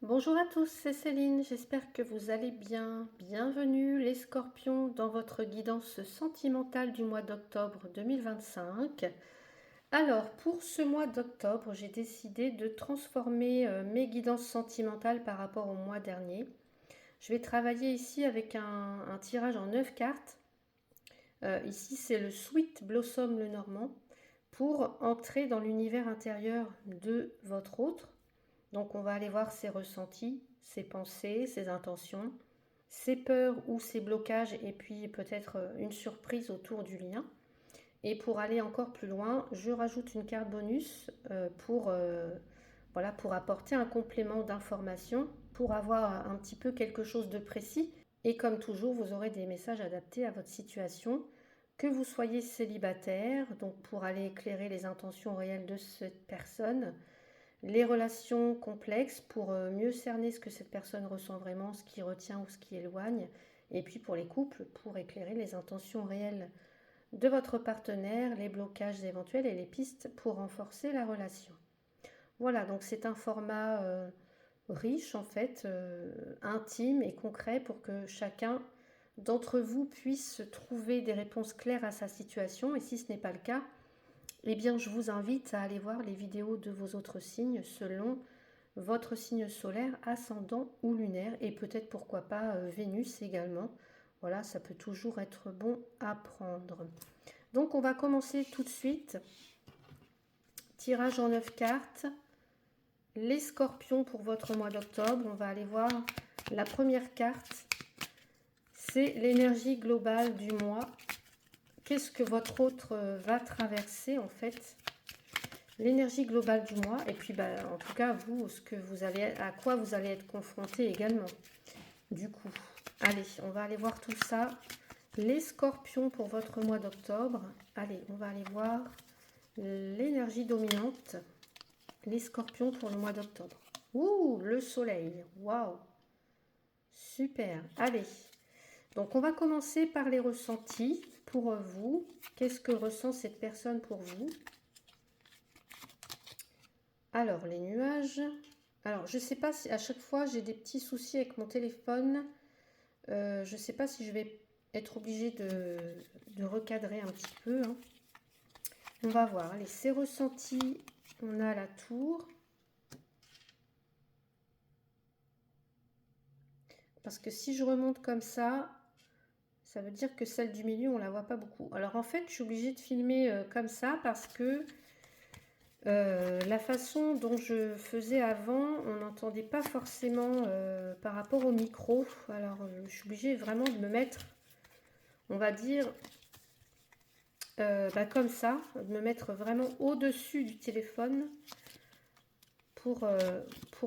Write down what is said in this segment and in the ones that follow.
Bonjour à tous, c'est Céline, j'espère que vous allez bien. Bienvenue les scorpions dans votre guidance sentimentale du mois d'octobre 2025. Alors pour ce mois d'octobre, j'ai décidé de transformer mes guidances sentimentales par rapport au mois dernier. Je vais travailler ici avec un tirage en 9 cartes. Ici c'est le Sweet Blossom le Normand pour entrer dans l'univers intérieur de votre autre. Donc on va aller voir ses ressentis, ses pensées, ses intentions, ses peurs ou ses blocages et puis peut-être une surprise autour du lien. Et pour aller encore plus loin, je rajoute une carte bonus voilà, pour apporter un complément d'information, pour avoir un petit peu quelque chose de précis. Et comme toujours, vous aurez des messages adaptés à votre situation, que vous soyez célibataire, donc pour aller éclairer les intentions réelles de cette personne, les relations complexes pour mieux cerner ce que cette personne ressent vraiment, ce qui retient ou ce qui éloigne, et puis pour les couples, pour éclairer les intentions réelles de votre partenaire, les blocages éventuels et les pistes pour renforcer la relation. Voilà, donc c'est un format riche en fait, intime et concret pour que chacun d'entre vous puisse trouver des réponses claires à sa situation, et si ce n'est pas le cas, eh bien, je vous invite à aller voir les vidéos de vos autres signes selon votre signe solaire, ascendant ou lunaire, et peut-être pourquoi pas Vénus également. Voilà, ça peut toujours être bon à prendre. Donc, on va commencer tout de suite. Tirage en 9 cartes. Les scorpions pour votre mois d'octobre. On va aller voir la première carte. C'est l'énergie globale du mois. Qu'est-ce que votre autre va traverser en fait? L'énergie globale du mois, et puis en tout cas vous, à quoi vous allez être confronté également. Du coup, allez, on va aller voir tout ça. Les scorpions pour votre mois d'octobre. Allez, on va aller voir l'énergie dominante. Les scorpions pour le mois d'octobre. Ouh, le soleil. Waouh. Super. Allez. Donc on va commencer par les ressentis pour vous. Qu'est-ce que ressent cette personne pour vous? Alors, les nuages. Alors, je ne sais pas si à chaque fois j'ai des petits soucis avec mon téléphone. Je ne sais pas si je vais être obligée de recadrer un petit peu, hein. On va voir. Allez, c'est ressenti. On a la tour. Parce que si je remonte comme ça veut dire que celle du milieu, on ne la voit pas beaucoup. Alors, en fait, je suis obligée de filmer comme ça parce que la façon dont je faisais avant, on n'entendait pas forcément par rapport au micro. Alors, je suis obligée vraiment de me mettre, on va dire, comme ça, de me mettre vraiment au-dessus du téléphone pour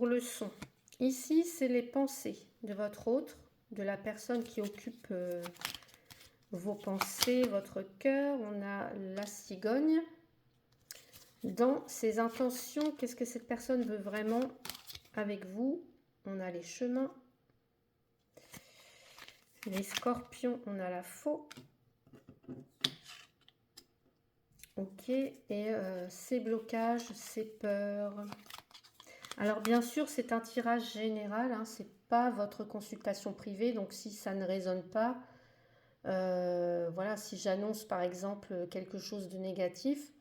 le son. Ici, c'est les pensées de votre autre, de la personne qui occupe vos pensées, votre cœur. On a la cigogne. Dans ses intentions, qu'est-ce que cette personne veut vraiment avec vous? On a les chemins. Les scorpions, on a la faux. Ok, et ces blocages, ces peurs. Alors bien sûr, c'est un tirage général, hein, c'est pas votre consultation privée, donc si ça ne résonne pas, voilà, si j'annonce par exemple quelque chose de négatif,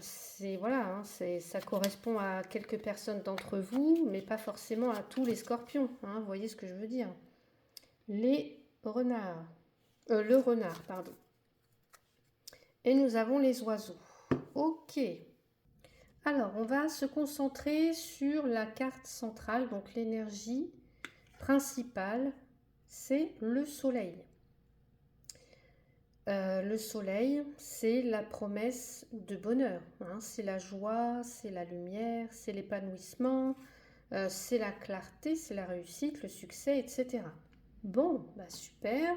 c'est voilà, hein, ça correspond à quelques personnes d'entre vous, mais pas forcément à tous les scorpions, hein, vous voyez ce que je veux dire. Les renards, le renard, pardon. Et nous avons les oiseaux. Ok. Alors, on va se concentrer sur la carte centrale, donc l'énergie principale, c'est le soleil. Le soleil, c'est la promesse de bonheur, hein, c'est la joie, c'est la lumière, c'est l'épanouissement, c'est la clarté, c'est la réussite, le succès, etc. Bon, bah super.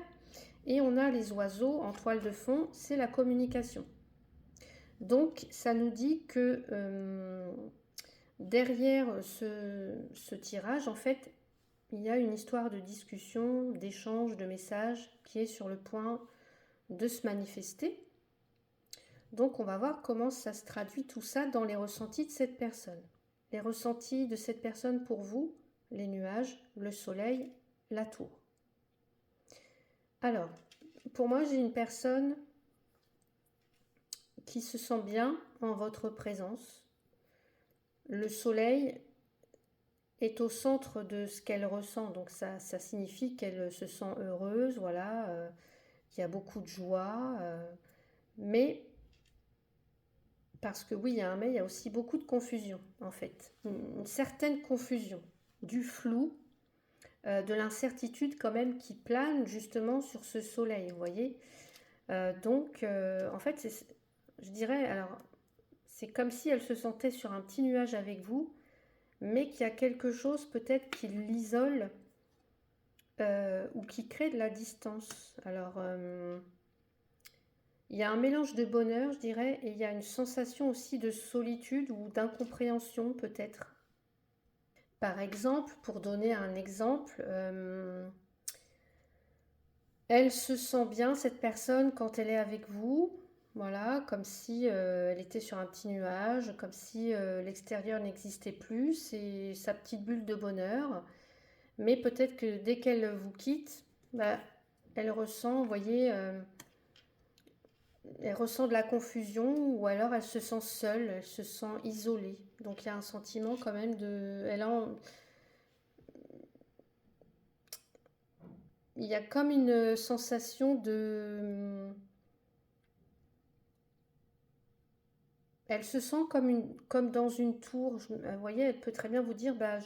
Et on a les oiseaux en toile de fond, c'est la communication. Donc, ça nous dit que derrière ce tirage, en fait, il y a une histoire de discussion, d'échange, de messages qui est sur le point de se manifester. Donc, on va voir comment ça se traduit tout ça dans les ressentis de cette personne. les ressentis de cette personne pour vous, les nuages, le soleil, la tour. Alors, pour moi, j'ai une personne qui se sent bien en votre présence. Le soleil est au centre de ce qu'elle ressent, donc ça signifie qu'elle se sent heureuse, voilà, qu'il y a beaucoup de joie, mais, parce que oui, il y a un mais, il y a aussi beaucoup de confusion, en fait, une certaine confusion, du flou, de l'incertitude quand même qui plane justement sur ce soleil, vous voyez. Donc, en fait, je dirais, alors, c'est comme si elle se sentait sur un petit nuage avec vous, mais qu'il y a quelque chose peut-être qui l'isole ou qui crée de la distance. Alors, il y a un mélange de bonheur, je dirais, et il y a une sensation aussi de solitude ou d'incompréhension peut-être. Par exemple, pour donner un exemple, elle se sent bien, cette personne, quand elle est avec vous, voilà, comme si elle était sur un petit nuage, comme si l'extérieur n'existait plus, c'est sa petite bulle de bonheur. Mais peut-être que dès qu'elle vous quitte, bah, elle ressent, vous voyez, elle ressent de la confusion ou alors elle se sent seule, elle se sent isolée. Donc il y a un sentiment quand même de... Il y a comme une sensation de... Elle se sent comme dans une tour. Vous voyez, elle peut très bien vous dire, bah,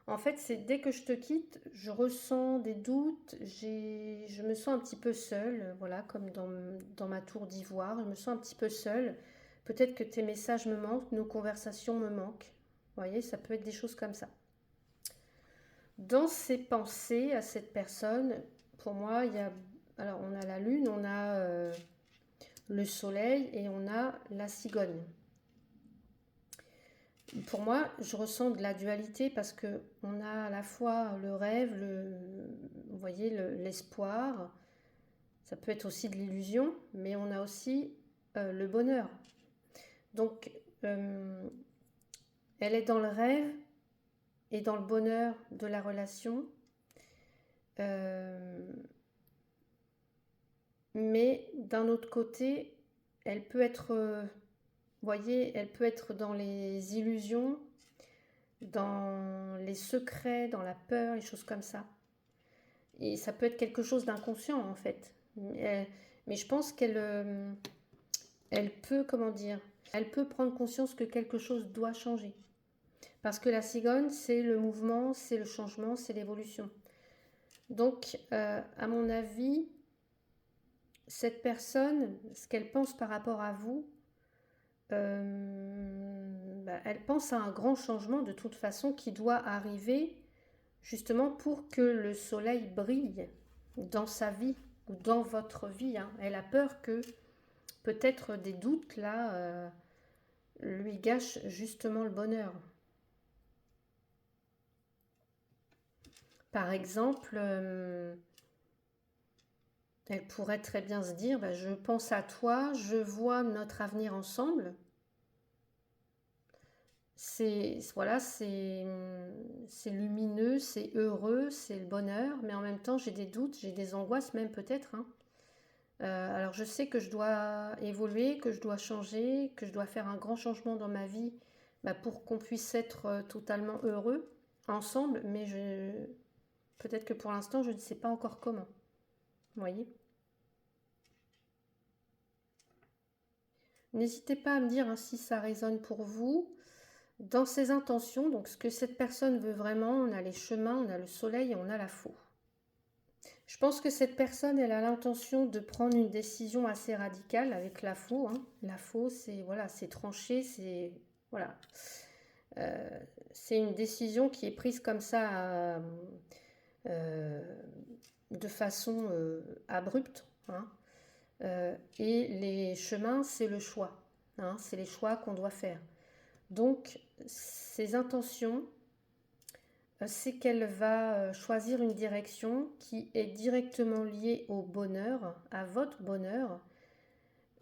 en fait, c'est dès que je te quitte, je ressens des doutes, je me sens un petit peu seule, voilà, comme dans ma tour d'ivoire, je me sens un petit peu seule. Peut-être que tes messages me manquent, nos conversations me manquent. Vous voyez, ça peut être des choses comme ça. Dans ses pensées à cette personne, pour moi, il y a... Alors, on a la lune, on a le soleil et on a la cigogne. Pour moi, je ressens de la dualité parce que on a à la fois le rêve, vous voyez, l'espoir. Ça peut être aussi de l'illusion, mais on a aussi le bonheur. Donc, elle est dans le rêve et dans le bonheur de la relation, mais d'un autre côté, elle peut être, vous voyez, elle peut être dans les illusions, dans les secrets, dans la peur, les choses comme ça. Et ça peut être quelque chose d'inconscient en fait. Mais je pense elle peut, comment dire, elle peut prendre conscience que quelque chose doit changer. Parce que la cigogne, c'est le mouvement, c'est le changement, c'est l'évolution. Donc, à mon avis, cette personne, ce qu'elle pense par rapport à vous, elle pense à un grand changement de toute façon qui doit arriver justement pour que le soleil brille dans sa vie ou dans votre vie. Hein. Elle a peur que peut-être des doutes là lui gâchent justement le bonheur. Par exemple, elle pourrait très bien se dire, bah, je pense à toi, je vois notre avenir ensemble. Voilà, c'est lumineux, c'est heureux, c'est le bonheur, mais en même temps j'ai des doutes, j'ai des angoisses même peut-être. Hein. Alors je sais que je dois évoluer, que je dois changer, que je dois faire un grand changement dans ma vie pour qu'on puisse être totalement heureux ensemble, mais peut-être que pour l'instant je ne sais pas encore comment. Vous voyez ? N'hésitez pas à me dire hein, si ça résonne pour vous. Dans ses intentions, donc ce que cette personne veut vraiment, on a les chemins, on a le soleil et on a la faux. Je pense que cette personne, elle a l'intention de prendre une décision assez radicale avec la faux. Hein. La faux, c'est voilà, c'est tranché, c'est voilà, c'est une décision qui est prise comme ça, de façon abrupte. Hein. Et les chemins, c'est le choix. Hein, c'est les choix qu'on doit faire. Donc, ses intentions, c'est qu'elle va choisir une direction qui est directement liée au bonheur, à votre bonheur,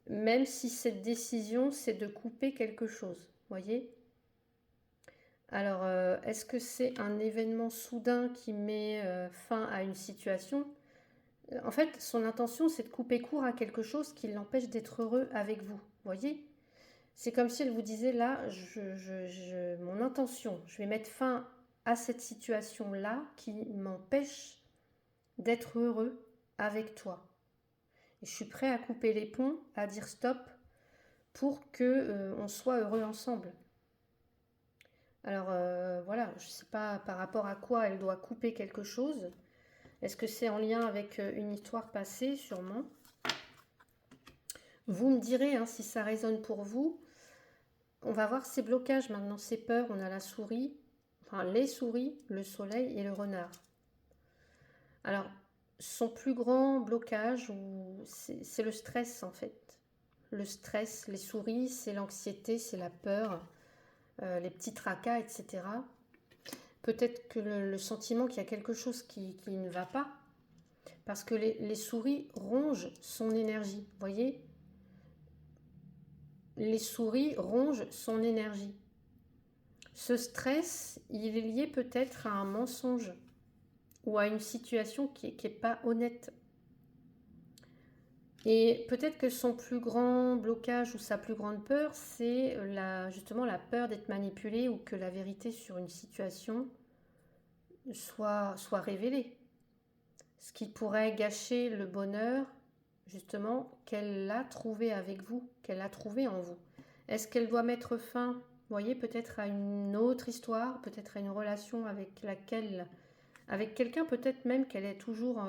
même si cette décision, c'est de couper quelque chose. Voyez ? Alors, est-ce que c'est un événement soudain qui met fin à une situation? En fait, son intention, c'est de couper court à quelque chose qui l'empêche d'être heureux avec vous. Voyez? C'est comme si elle vous disait là, mon intention, je vais mettre fin à cette situation-là qui m'empêche d'être heureux avec toi. Et je suis prêt à couper les ponts, à dire stop pour que on soit heureux ensemble. Alors voilà, je ne sais pas par rapport à quoi elle doit couper quelque chose. Est-ce que c'est en lien avec une histoire passée? Sûrement. Vous me direz hein, si ça résonne pour vous. On va voir ces blocages maintenant, ces peurs. On a la souris, enfin les souris, le soleil et le renard. Alors, son plus grand blocage, c'est le stress en fait. Le stress, les souris, c'est l'anxiété, c'est la peur, les petits tracas, etc. Peut-être que le sentiment qu'il y a quelque chose qui ne va pas, parce que les souris rongent son énergie. Vous voyez? Les souris rongent son énergie. Ce stress, il est lié peut-être à un mensonge ou à une situation qui n'est pas honnête. Et peut-être que son plus grand blocage ou sa plus grande peur, c'est justement la peur d'être manipulé ou que la vérité sur une situation soit révélée. Ce qui pourrait gâcher le bonheur, justement, qu'elle a trouvé avec vous, qu'elle a trouvé en vous. Est-ce qu'elle doit mettre fin, vous voyez, peut-être à une autre histoire, peut-être à une relation avec quelqu'un, peut-être même qu'elle est toujours...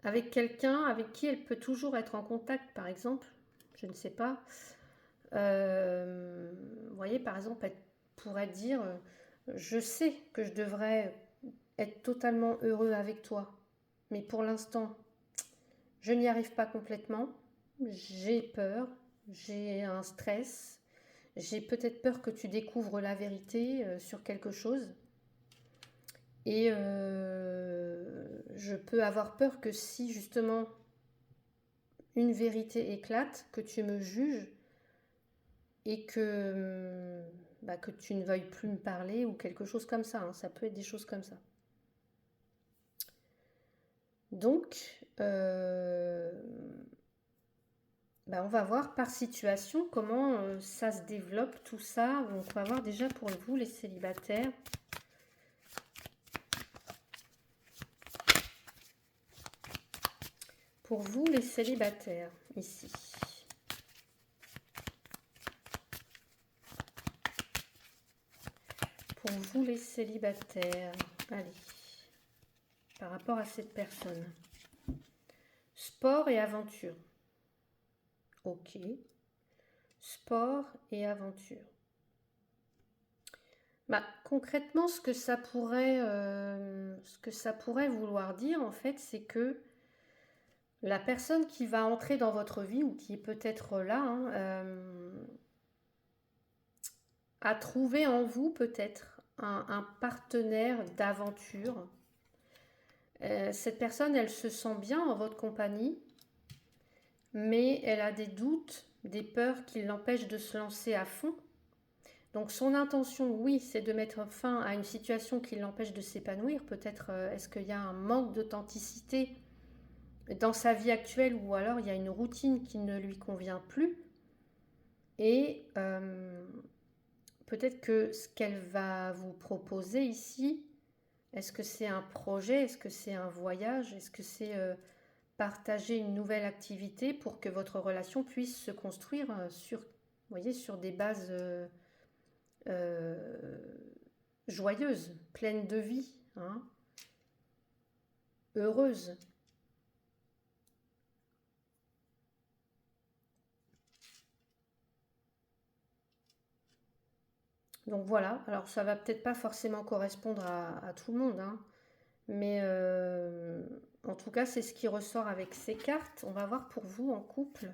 avec quelqu'un avec qui elle peut toujours être en contact, par exemple, je ne sais pas. Vous voyez, par exemple, elle pourrait dire je sais que je devrais être totalement heureux avec toi, mais pour l'instant, je n'y arrive pas complètement. J'ai peur, j'ai un stress, j'ai peut-être peur que tu découvres la vérité sur quelque chose. Et je peux avoir peur que si justement une vérité éclate, que tu me juges et que tu ne veuilles plus me parler ou quelque chose comme ça. Hein. Ça peut être des choses comme ça. Donc, on va voir par situation comment ça se développe, tout ça. Donc, on va voir déjà pour vous, les célibataires. Pour vous, les célibataires, ici. Pour vous, les célibataires, allez, par rapport à cette personne. Sport et aventure. Ok. Sport et aventure. Concrètement, ce que ça pourrait vouloir dire, en fait, c'est que la personne qui va entrer dans votre vie, ou qui est peut-être là, a trouvé en vous peut-être un partenaire d'aventure. Cette personne, elle se sent bien en votre compagnie, mais elle a des doutes, des peurs qui l'empêchent de se lancer à fond. Donc son intention, oui, c'est de mettre fin à une situation qui l'empêche de s'épanouir. Peut-être est-ce qu'il y a un manque d'authenticité dans sa vie actuelle, ou alors il y a une routine qui ne lui convient plus. Et peut-être que ce qu'elle va vous proposer ici, est-ce que c'est un projet, est-ce que c'est un voyage, est-ce que c'est partager une nouvelle activité pour que votre relation puisse se construire sur des bases joyeuses, pleines de vie, hein, heureuses. Donc voilà, alors ça va peut-être pas forcément correspondre à tout le monde, hein, mais en tout cas c'est ce qui ressort avec ces cartes. On va voir pour vous en couple.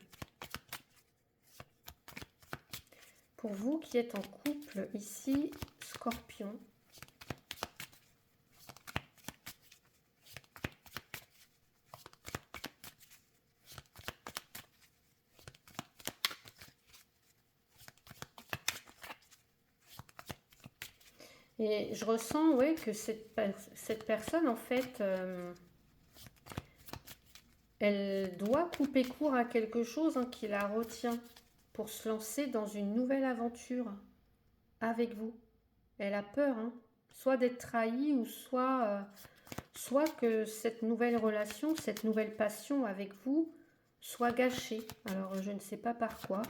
Pour vous qui êtes en couple ici, Scorpion. Et je ressens, ouais, que cette personne, en fait, elle doit couper court à quelque chose hein, qui la retient pour se lancer dans une nouvelle aventure avec vous. Elle a peur, hein, soit d'être trahie ou soit que cette nouvelle relation, cette nouvelle passion avec vous soit gâchée. Alors, je ne sais pas par quoi.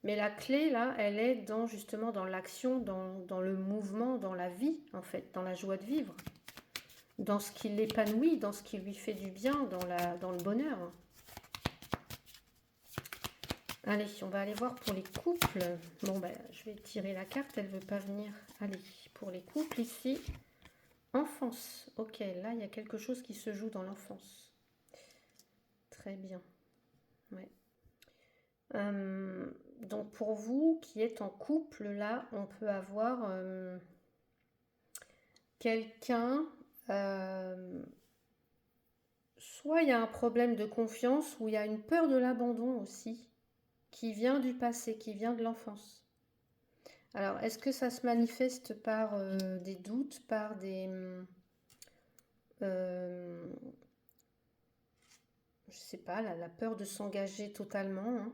Mais la clé, là, elle est justement dans l'action, dans le mouvement, dans la vie, en fait, dans la joie de vivre, dans ce qui l'épanouit, dans ce qui lui fait du bien, dans le bonheur. Allez, on va aller voir pour les couples. Bon, ben, je vais tirer la carte, elle ne veut pas venir. Allez, pour les couples ici. Enfance. Ok, là, il y a quelque chose qui se joue dans l'enfance. Très bien. Ouais. Donc, pour vous qui êtes en couple, là, on peut avoir quelqu'un... soit il y a un problème de confiance ou il y a une peur de l'abandon aussi qui vient du passé, qui vient de l'enfance. Alors, est-ce que ça se manifeste par des doutes, par des... je sais pas, la peur de s'engager totalement, hein.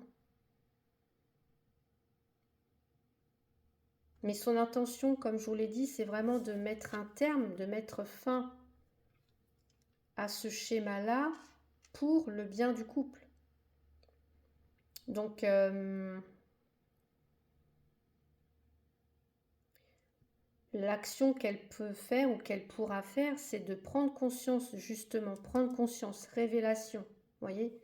Mais son intention, comme je vous l'ai dit, c'est vraiment de mettre un terme, de mettre fin à ce schéma-là pour le bien du couple. Donc, l'action qu'elle peut faire ou qu'elle pourra faire, c'est de prendre conscience, justement, prendre conscience, révélation, voyez,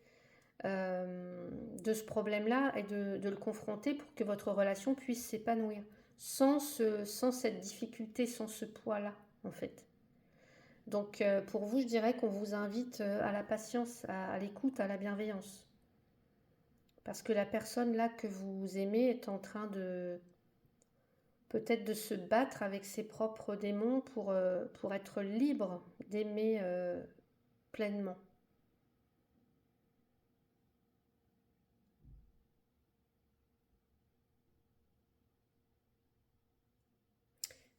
de ce problème-là et de le confronter pour que votre relation puisse s'épanouir sans cette difficulté, sans ce poids-là, en fait. Donc, pour vous, je dirais qu'on vous invite à la patience, à l'écoute, à la bienveillance. Parce que la personne là que vous aimez est en train de peut-être de se battre avec ses propres démons pour être libre d'aimer pleinement.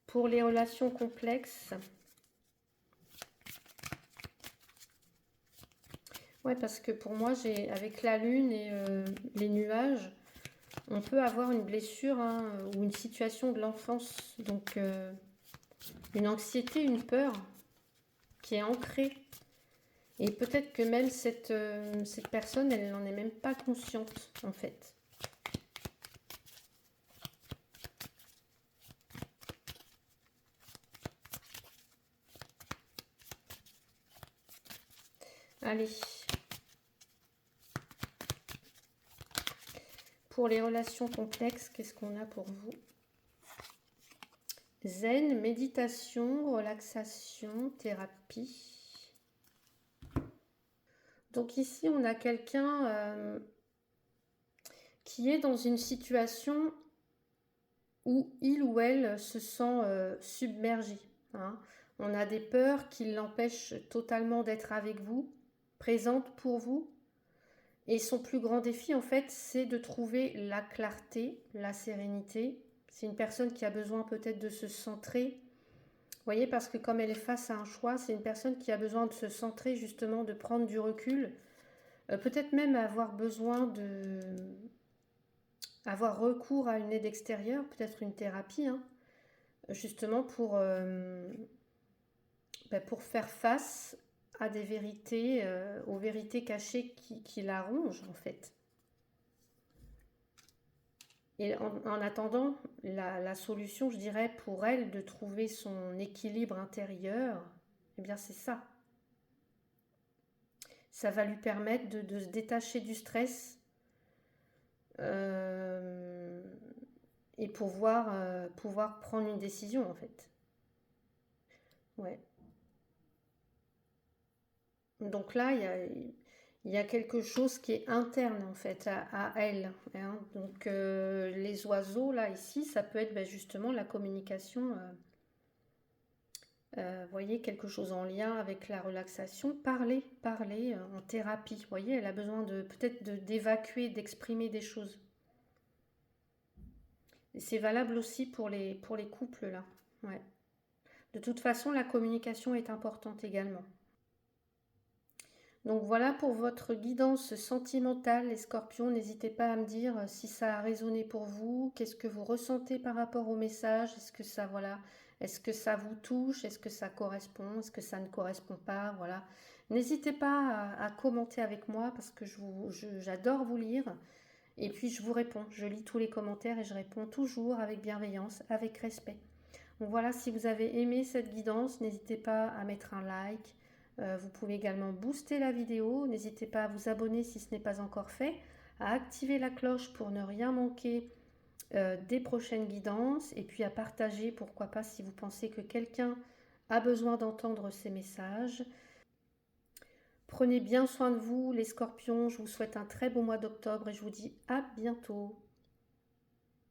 Pour les relations complexes, ouais, parce que pour moi, avec la lune et les nuages, on peut avoir une blessure hein, ou une situation de l'enfance, donc une anxiété, une peur qui est ancrée. Et peut-être que même cette personne, elle n'en est même pas consciente, en fait. Allez. Pour les relations complexes, qu'est-ce qu'on a pour vous? Zen, méditation, relaxation, thérapie. Donc ici, on a quelqu'un qui est dans une situation où il ou elle se sent submergé. Hein. On a des peurs qui l'empêchent totalement d'être avec vous, présente pour vous. Et son plus grand défi, en fait, c'est de trouver la clarté, la sérénité. C'est une personne qui a besoin peut-être de se centrer. Vous voyez, parce que comme elle est face à un choix, c'est une personne qui a besoin de se centrer, justement, de prendre du recul. Peut-être même avoir besoin avoir recours à une aide extérieure, peut-être une thérapie, hein, justement pour faire face à des vérités, aux vérités cachées qui la rongent, en fait. Et en attendant, la solution, je dirais, pour elle, de trouver son équilibre intérieur, eh bien, c'est ça. Ça va lui permettre de se détacher du stress et pouvoir prendre une décision, en fait. Ouais. Donc là, il y a quelque chose qui est interne en fait à elle. Hein. Donc les oiseaux là ici, ça peut être justement la communication. Voyez, quelque chose en lien avec la relaxation. Parler en thérapie. Voyez, elle a besoin de peut-être d'évacuer, d'exprimer des choses. Et c'est valable aussi pour les couples là. Ouais. De toute façon, la communication est importante également. Donc voilà pour votre guidance sentimentale, les scorpions. N'hésitez pas à me dire si ça a résonné pour vous, qu'est-ce que vous ressentez par rapport au message, est-ce que ça, voilà, est-ce que ça vous touche, est-ce que ça correspond, est-ce que ça ne correspond pas, voilà. N'hésitez pas à commenter avec moi parce que j'adore vous lire et puis je vous réponds. Je lis tous les commentaires et je réponds toujours avec bienveillance, avec respect. Donc voilà, si vous avez aimé cette guidance, n'hésitez pas à mettre un like. Vous pouvez également booster la vidéo. N'hésitez pas à vous abonner si ce n'est pas encore fait, à activer la cloche pour ne rien manquer des prochaines guidances et puis à partager, pourquoi pas, si vous pensez que quelqu'un a besoin d'entendre ces messages. Prenez bien soin de vous, les scorpions. Je vous souhaite un très beau mois d'octobre et je vous dis à bientôt.